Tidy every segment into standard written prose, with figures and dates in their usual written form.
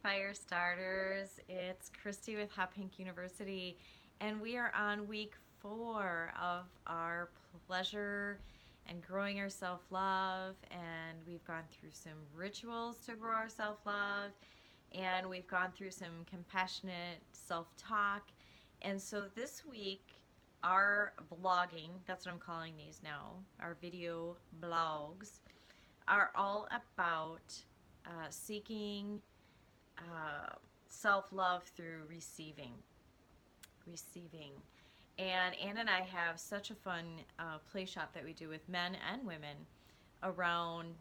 Fire Starters. It's Christy with Hot Pink University, and we are on week 4 of our pleasure and growing our self love. And we've gone through some rituals to grow our self love, and we've gone through some compassionate self talk. And so this week, our blogging, that's what I'm calling these now, our video blogs, are all about seeking self love through receiving. Receiving. And Ann and I have such a fun play shop that we do with men and women around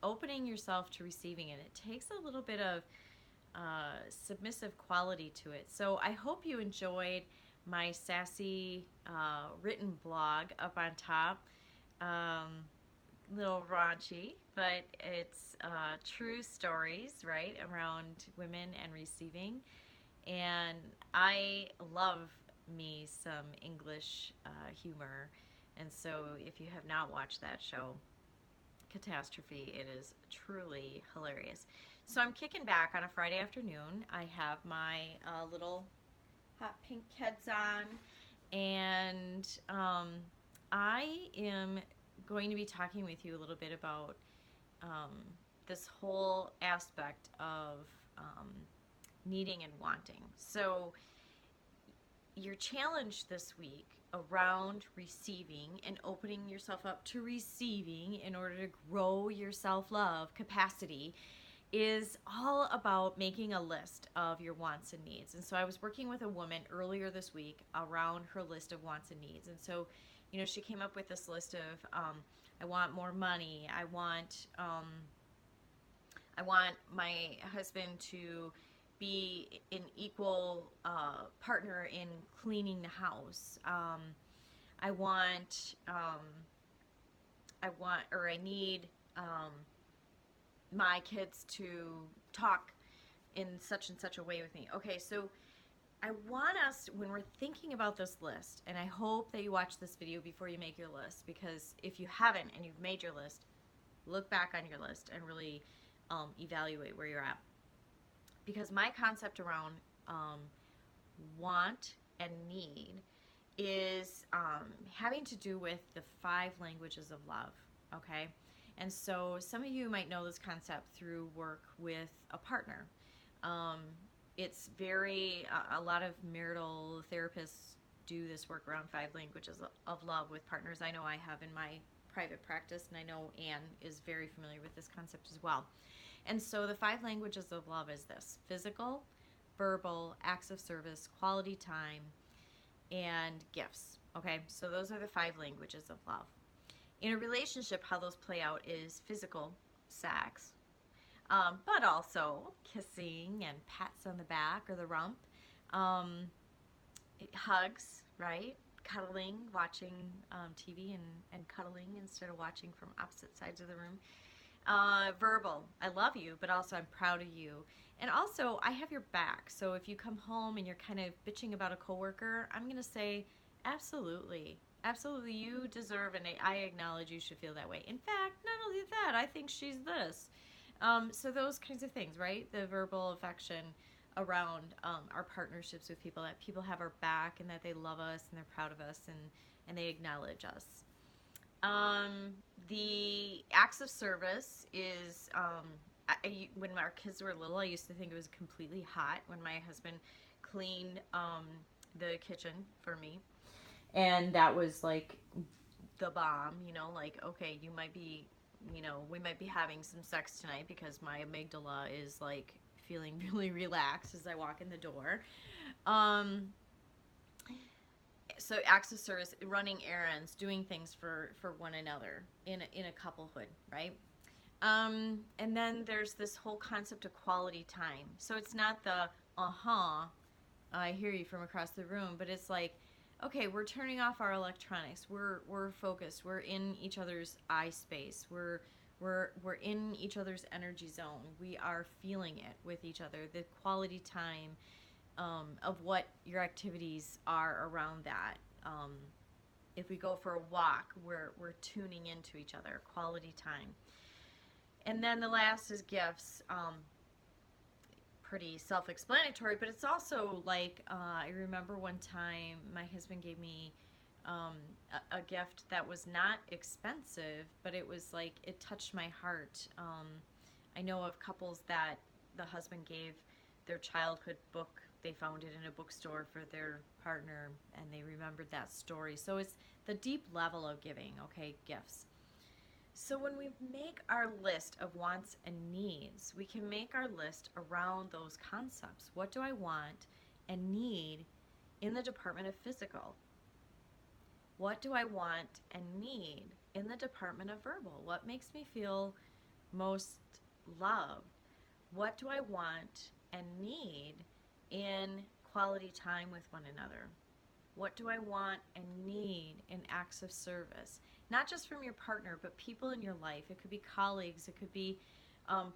opening yourself to receiving it. It takes a little bit of submissive quality to it. So I hope you enjoyed my sassy written blog up on top. Little raunchy, but it's true stories, right, around women and receiving. And I love me some English humor. And so if you have not watched that show, Catastrophe, it is truly hilarious. So I'm kicking back on a Friday afternoon. I have my little hot pink heads on, and I am going to be talking with you a little bit about um, this whole aspect of needing and wanting. So, your challenge this week around receiving and opening yourself up to receiving in order to grow your self love capacity is all about making a list of your wants and needs. And so I was working with a woman earlier this week around her list of wants and needs. And so, she came up with this list of I want more money. I want my husband to be an equal partner in cleaning the house. I need my kids to talk in such and such a way with me. Okay, so I want us, when we're thinking about this list, and I hope that you watch this video before you make your list, because if you haven't and you've made your list, look back on your list and really evaluate where you're at. Because my concept around want and need is having to do with the 5 languages of love, okay? And so some of you might know this concept through work with a partner. It's a lot of marital therapists do this work around 5 languages of love with partners. I know I have in my private practice, and I know Anne is very familiar with this concept as well. And so the 5 languages of love is this: physical, verbal, acts of service, quality time, and gifts. Okay, so those are the 5 languages of love. In a relationship, how those play out is physical, sex, but also kissing and pats on the back or the rump, hugs, right? Cuddling, watching TV and cuddling instead of watching from opposite sides of the room. Verbal, I love you, but also I'm proud of you. And also, I have your back. So if you come home and you're kind of bitching about a coworker, I'm going to say, absolutely. Absolutely, you deserve, and I acknowledge you should feel that way. In fact, not only that, I think she's this. So those kinds of things, right? The verbal affection around our partnerships with people, that people have our back and that they love us and they're proud of us and they acknowledge us. The acts of service is, when our kids were little, I used to think it was completely hot when my husband cleaned the kitchen for me. And that was like the bomb, like, okay, we might be having some sex tonight because my amygdala is like feeling really relaxed as I walk in the door. So acts of service, running errands, doing things for one another in a couplehood, right? And then there's this whole concept of quality time. So it's not the I hear you from across the room, but it's like, okay, we're turning off our electronics. We're focused. We're in each other's eye space. We're in each other's energy zone. We are feeling it with each other. The quality time of what your activities are around that. If we go for a walk, we're tuning into each other. Quality time. And then the last is gifts. pretty self-explanatory, but it's also like I remember one time my husband gave me a gift that was not expensive, but it was like it touched my heart. I know of couples that the husband gave their childhood book. They found it in a bookstore for their partner, and they remembered that story. So it's the deep level of giving, okay, gifts. So when we make our list of wants and needs, we can make our list around those concepts. What do I want and need in the department of physical? What do I want and need in the department of verbal? What makes me feel most loved? What do I want and need in quality time with one another? What do I want and need in acts of service? Not just from your partner, but people in your life. It could be colleagues. It could be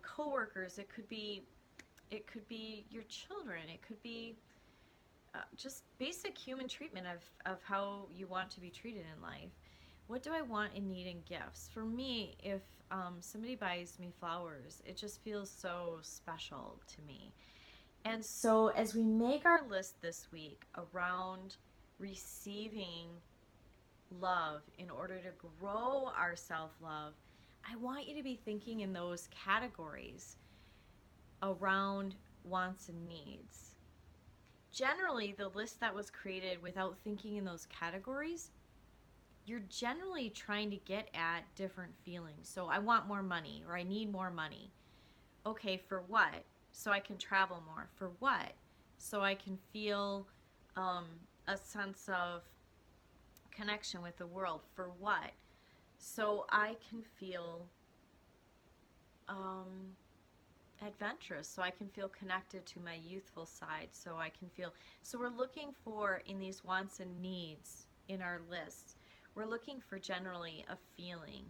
coworkers. It could be your children. It could be just basic human treatment of how you want to be treated in life. What do I want and need in gifts? For me, if somebody buys me flowers, it just feels so special to me. And so as we make our list this week around receiving love in order to grow our self-love, I want you to be thinking in those categories around wants and needs. Generally, the list that was created without thinking in those categories, you're generally trying to get at different feelings. So I want more money, or I need more money. Okay, for what? So I can travel more. For what? So I can feel a sense of connection with the world. For what? So I can feel adventurous, so I can feel connected to my youthful side, so I can feel. So we're looking for, in these wants and needs in our lists, we're looking for generally a feeling.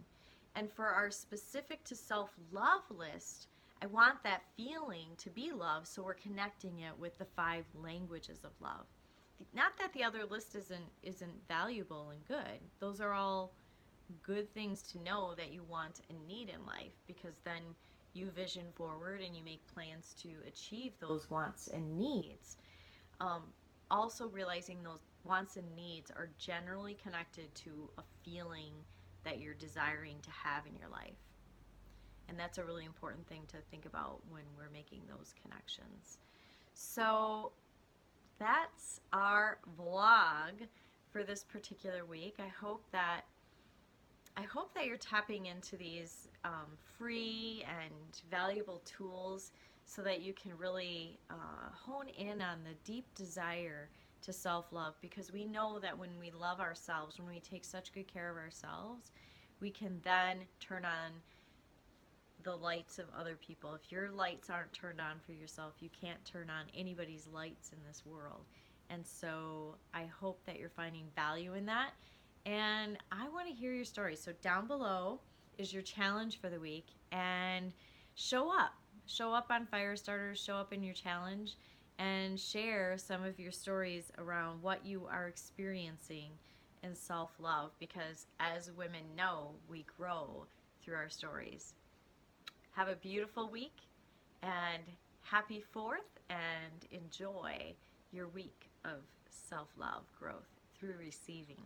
And for our specific to self-love list, I want that feeling to be love, so we're connecting it with the 5 languages of love. Not that the other list isn't valuable and good. Those are all good things to know that you want and need in life, because then you vision forward and you make plans to achieve those wants and needs. Also realizing those wants and needs are generally connected to a feeling that you're desiring to have in your life. And that's a really important thing to think about when we're making those connections. So that's our vlog for this particular week. I hope that you're tapping into these free and valuable tools so that you can really hone in on the deep desire to self-love, because we know that when we love ourselves, when we take such good care of ourselves, we can then turn on the lights of other people. If your lights aren't turned on for yourself, you can't turn on anybody's lights in this world. And so I hope that you're finding value in that. And I want to hear your story. So down below is your challenge for the week. And show up. Show up on Firestarters. Show up in your challenge. And share some of your stories around what you are experiencing in self-love. Because as women know, we grow through our stories. Have a beautiful week. And happy 4th. And enjoy your week of self-love growth through receiving.